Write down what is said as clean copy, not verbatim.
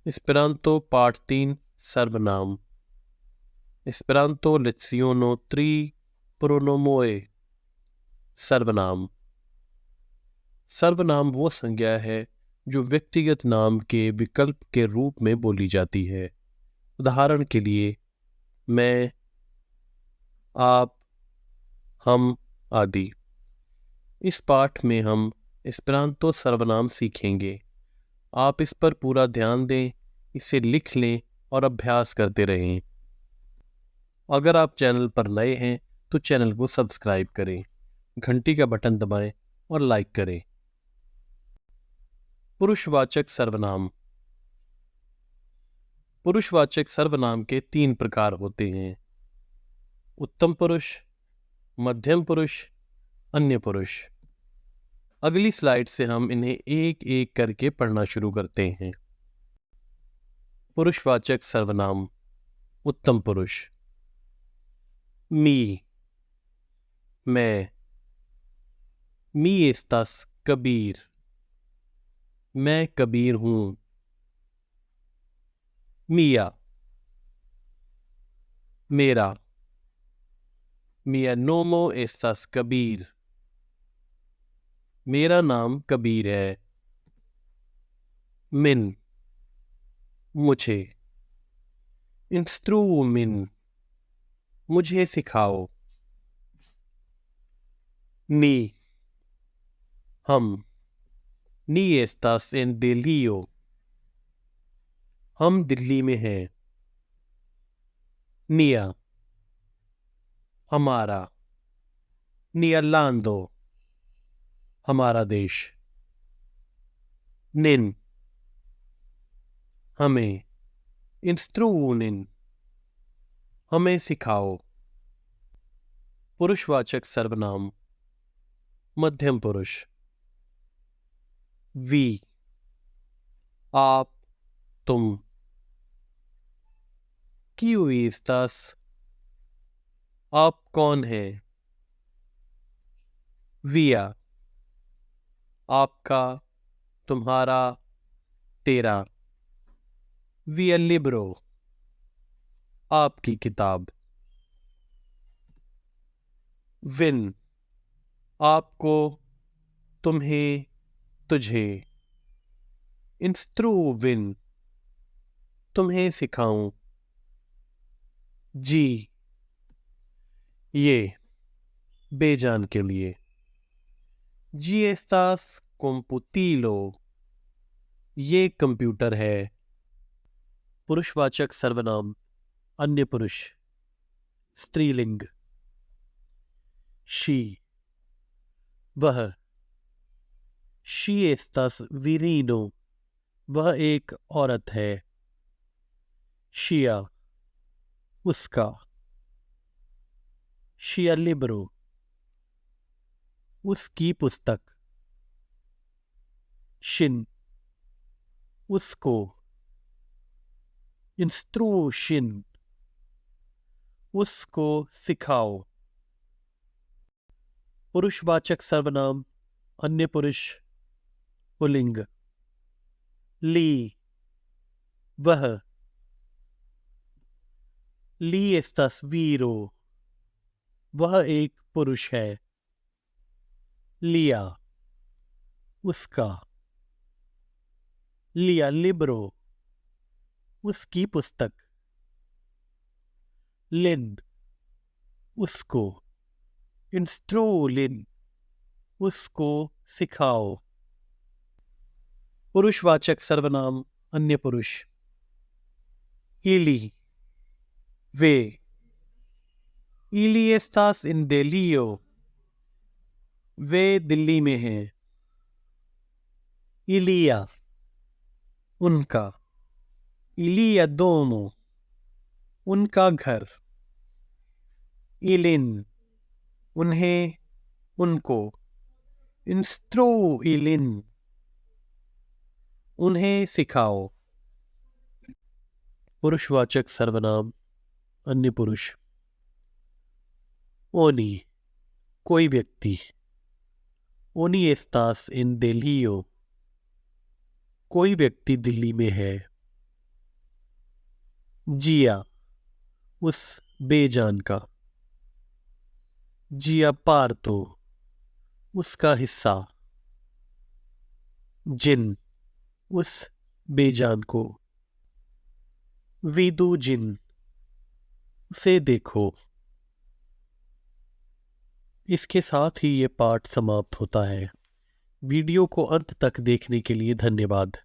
Esperanto पाठ 3 सर्वनाम Esperanto leciono 3 pronomoi सर्वनाम सर्वनाम वो संज्ञा है जो व्यक्तिगत नाम के विकल्प के रूप में बोली जाती है। उदाहरण के लिए मैं, आप, हम आदि। इस पाठ में हम एस्पेरांतो सर्वनाम सीखेंगे। आप इस पर पूरा ध्यान दें, इसे लिख लें और अभ्यास करते रहें। अगर आप चैनल पर नए हैं तो चैनल को सब्सक्राइब करें, घंटी का बटन दबाएं और लाइक करें। पुरुषवाचक सर्वनाम। पुरुषवाचक सर्वनाम के 3 प्रकार होते हैं: उत्तम पुरुष, मध्यम पुरुष, अन्य पुरुष। अगली स्लाइड से हम इन्हें एक एक करके पढ़ना शुरू करते हैं। पुरुषवाचक सर्वनाम। उत्तम पुरुष। मी, मैं। मी estas कबीर, मैं कबीर हूं। मिया, मेरा। मिया नोमो estas कबीर, मेरा नाम कबीर है। मिन, मुझे। इंस्ट्रूमिन, मुझे सिखाओ। नी, हम। नी estas en Delio, हम दिल्ली में हैं। निया, हमारा। नियरलैंडो, हमारा देश। निन, हमें। इंस्ट्रूनिन, हमें सिखाओ। पुरुषवाचक सर्वनाम। मध्यम पुरुष। वी, आप, तुम। क्यों estas, आप कौन हैं। विया, आपका, तुम्हारा, तेरा। विया लिब्रो, आपकी किताब। विन, आपको, तुम्हें, तुझे। इंस्ट्रूविन, तुम्हें सिखाऊं। जी, ये, बेजान के लिए। जी estas computilo, ये कंप्यूटर है। पुरुषवाचक सर्वनाम। अन्य पुरुष। स्त्रीलिंग। शी, वह। शी estas virino, वह एक औरत है। शिया, उसका। शिया लिब्रो, उसकी पुस्तक। शिन, उसको। इंस्ट्रूशिन, उसको सिखाओ। पुरुषवाचक सर्वनाम। अन्य पुरुष। पुल्लिंग। ली, वह। ली estas viro, वह एक पुरुष है। लिया, उसका। लिया लिब्रो, उसकी पुस्तक। लिन, उसको। इंस्ट्रूलिन, उसको सिखाओ। पुरुषवाचक सर्वनाम। अन्य पुरुष। इली, वे। इली estas in Delio, वे दिल्ली में हैं। इलिया, उनका। इलिया दोमो, उनका घर। इलिन, उन्हें, उनको। इंस्ट्रो इलिन, उन्हें सिखाओ। पुरुषवाचक सर्वनाम। अन्य पुरुष। ओनी, कोई व्यक्ति। ओनी estas in Delio, कोई व्यक्ति दिल्ली में है। जिया, उस बेजान का। जिया पार तो, उसका हिस्सा। जिन, उस बेजान को। वीदू जिन, उसे देखो। इसके साथ ही ये पाठ समाप्त होता है। वीडियो को अंत तक देखने के लिए धन्यवाद।